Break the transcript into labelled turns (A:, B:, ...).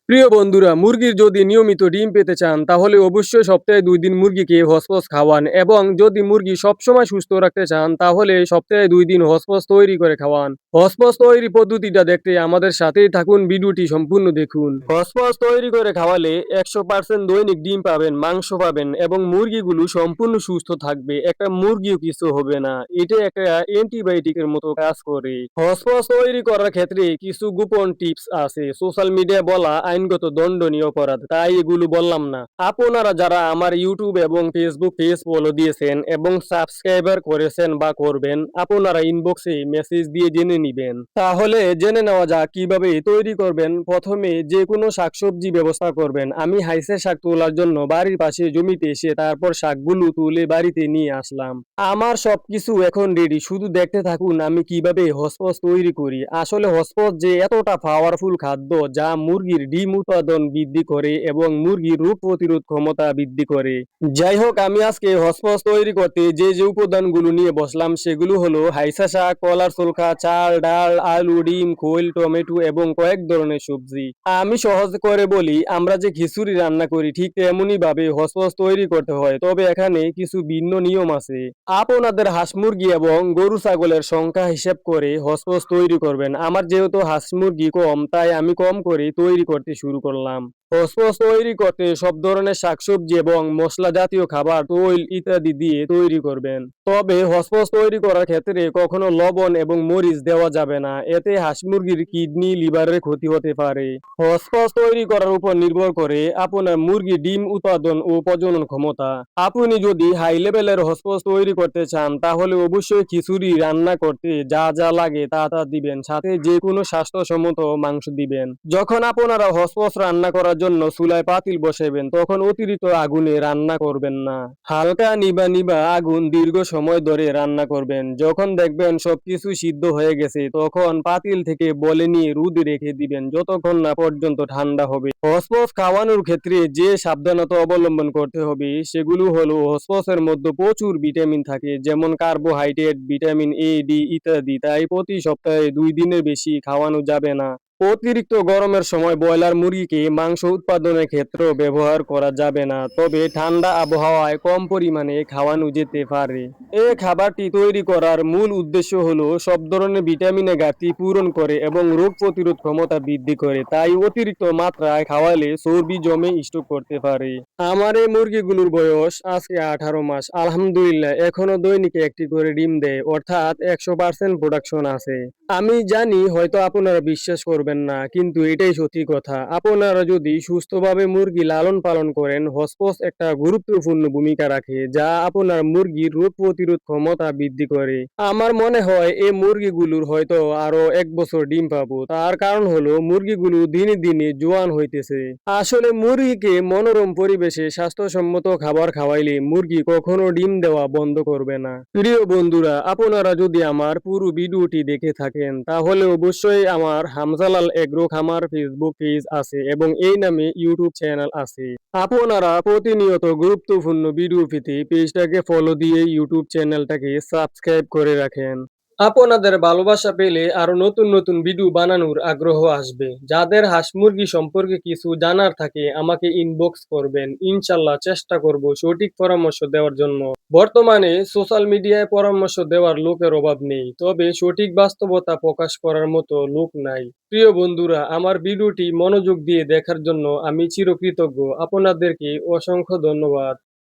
A: প্রিয় বন্ধুরা, মুরগির যদি নিয়মিত ডিম পেতে চান তাহলে অবশ্যই সপ্তাহে ২ দিন মুরগিকে হসপস খাওয়ান এবং যদি মুরগি সবসময় সুস্থ রাখতে চান তাহলে সপ্তাহে ২ দিন হসপস তৈরি করে খাওয়ান। হসপস তৈরি পদ্ধতিটা দেখতে আমাদের সাথেই থাকুন, ভিডিওটি সম্পূর্ণ দেখুন। হসপস তৈরি করে খাওয়ালে ১০০% দৈনিক ডিম পাবেন, মাংস পাবেন এবং মুরগিগুলো সম্পূর্ণ সুস্থ থাকবে। একটা মুরগিও কিছু হবে না। এটা একটা অ্যান্টিবায়োটিকের মতো কাজ করে। হসপস তৈরি করার ক্ষেত্রে কিছু গোপন টিপস আছে। সোশ্যাল মিডিয়ায় বলা আইনগত দণ্ডনীয় অপরাধ, তাই এগুলো বললাম না। আপনারা যারা আমার ইউটিউব এবং ফেসবুক পেজ ফলো দিয়েছেন এবং সাবস্ক্রাইবার করেছেন বা করবেন, আপনারা ইনবক্সে মেসেজ দিয়ে জেনে নিবেন। তাহলে জেনে নেওয়া যাক কিভাবে তৈরি করবেন। প্রথমে যে কোনো শাকসবজি ব্যবস্থা করবেন। আমি হাইসে শাক তোলার জন্য বাড়ির পাশে জমিতে এসে তারপর শাকগুলো তুলে বাড়িতে নিয়ে আসলাম। আমার সবকিছু এখন রেডি, শুধু দেখতে থাকুন আমি কিভাবে হসপস তৈরি করি। আসলে হসপস যে এতটা পাওয়ারফুল খাদ্য যা মুরগির ডিম উৎপাদন বৃদ্ধি করে এবং মুরগির রোগ প্রতিরোধ ক্ষমতা বৃদ্ধি করে। যাই হোক, আমি আজকে হসপস তৈরি করতে যে উপাদানগুলো নিয়ে বসলাম সেগুলো হলো হাইসা শাক, কলার ছোলকা, চাল, ডাল, আলু, ডিম, খৈল, টমেটো এবং কয়েক ধরনের সবজি। আমি সহজ করে বলি, আমরা যে খিচুড়ি রান্না করি ঠিক তেমনি ভাবে হসপস তৈরি করতে হয়, তবে এখানে কিছু ভিন্ন নিয়ম আছে। আপনাদের হাঁস মুরগি এবং গরু ছাগলের সংখ্যা হিসেব করে হসপস তৈরি করবেন। আমার যেহেতু হাঁস মুরগি কম তাই আমি কম করে তৈরি করতে শুরু করলাম। হসপস তৈরি করতে সব ধরনের শাকসবজি এবং মশলা জাতীয় খাবার, তৈল ইত্যাদি দিয়ে তৈরি করবেন। তবে হসপস তৈরি করার ক্ষেত্রে কখনো লবণ এবং মরিচ দেওয়া যাবে না, এতে হাঁস মুরগির কিডনি লিভারের ক্ষতি হতে পারে। হসপস তৈরি করার উপর নির্ভর করে আপনার মুরগি ডিম উৎপাদন ও প্রজনন ক্ষমতা। আপনি যদি হাই লেভেলের হসপস তৈরি করতে চান তাহলে অবশ্যই খিচুড়ি রান্না করতে যা যা লাগে তা দিবেন, সাথে যে কোনো স্বাস্থ্যসম্মত মাংস দিবেন। যখন আপনারা হসপস রান্না করার জন্য চুলায় পাতিল বসাবেন তখন অতিরিক্ত আগুনে রান্না করবেন না। হালকা নিবা নিবা আগুন দীর্ঘ সময় ধরে রান্না করবেন। যখন দেখবেন সবকিছু সিদ্ধ হয়ে গেছে তখন পাতিল থেকে বলে নিয়ে রোদে রেখে দিবেন যতক্ষণ না পর্যন্ত ঠান্ডা হবে। হসপস খাওয়ানোর ক্ষেত্রে যে সাবধানতা অবলম্বন করতে হবে সেগুলো হলো, হসপসের মধ্যে প্রচুর ভিটামিন থাকে, যেমন কার্বোহাইড্রেট, ভিটামিন এ, ডি ইত্যাদি। তাই প্রতি সপ্তাহে ২ দিনের বেশি খাওয়ানো যাবে না। অতিরিক্ত গরমের সময় ব্রয়লার মুরগিকে মাংস উৎপাদনের ক্ষেত্রেও ব্যবহার করা যাবে না, তবে ঠান্ডা আবহাওয়ায় কম পরিমাণে খাওয়ানো যেতে পারে। এই খাবারটি তৈরি করার মূল উদ্দেশ্য হলো সব ধরনের ভিটামিনের ঘাটতি পূরণ করে এবং রোগ প্রতিরোধ ক্ষমতা বৃদ্ধি করে। তাই অতিরিক্ত মাত্রায় খাওয়ালে চর্বি জমে স্ট্রোক করতে পারে। আমার এই মুরগিগুলোর বয়স আজকে ১৮ মাস। আলহামদুলিল্লাহ এখনো দৈনিক একটি করে ডিম দেয়, অর্থাৎ ১০০% প্রোডাকশন আছে। আমি জানি হয়তো আপনারা বিশ্বাস করবেন না, কিন্তু এটাই সত্যি কথা। আপনারা যদি সুস্থভাবে মুরগি লালন পালন করেন, হসপস একটা গুরুত্বপূর্ণ ভূমিকা রাখে যা আপনার মুরগির রোগ প্রতিরোধ ক্ষমতা বৃদ্ধি করে। আমার মনে হয় এই মুরগিগুলোর হয়তো আরো ১ বছর ডিম পাবো। তার কারণ হলো মুরগিগুলো দিনে দিনে জোয়ান হইতেছে। আসলে মুরগিকে মনোরম পরিবেশে স্বাস্থ্যসম্মত খাবার খাওয়াইলে মুরগি কখনো ডিম দেওয়া বন্ধ করবে না। প্রিয় বন্ধুরা, আপনারা যদি আমার পুরো ভিডিওটি দেখে থাকেন তাহলে অবশ্যই আমার হামজালাল এগ্রো খামার ফেসবুক পেজ আছে এবং এই নামে ইউটিউব চ্যানেল আছে। আপনারা প্রতিনিয়ত গুরুত্বপূর্ণ ভিডিও পেতে পেজটাকে ফলো দিয়ে ইউটিউব চ্যানেলটাকে সাবস্ক্রাইব করে রাখেন। আপনাদের ভালোবাসা পেলে আরো নতুন নতুন ভিডিও বানানোর আগ্রহ আসবে। যাদের হাঁস মুরগি সম্পর্কে কিছু জানার থাকে আমাকে ইনবক্স করবেন, ইনশাল্লাহ চেষ্টা করব সঠিক পরামর্শ দেওয়ার জন্য। বর্তমানে সোশ্যাল মিডিয়ায় পরামর্শ দেওয়ার লোকের অভাব নেই, তবে সঠিক বাস্তবতা প্রকাশ করার মতো লোক নাই। প্রিয় বন্ধুরা, আমার ভিডিওটি মনোযোগ দিয়ে দেখার জন্য আমি চিরকৃতজ্ঞ। আপনাদেরকে অসংখ্য ধন্যবাদ।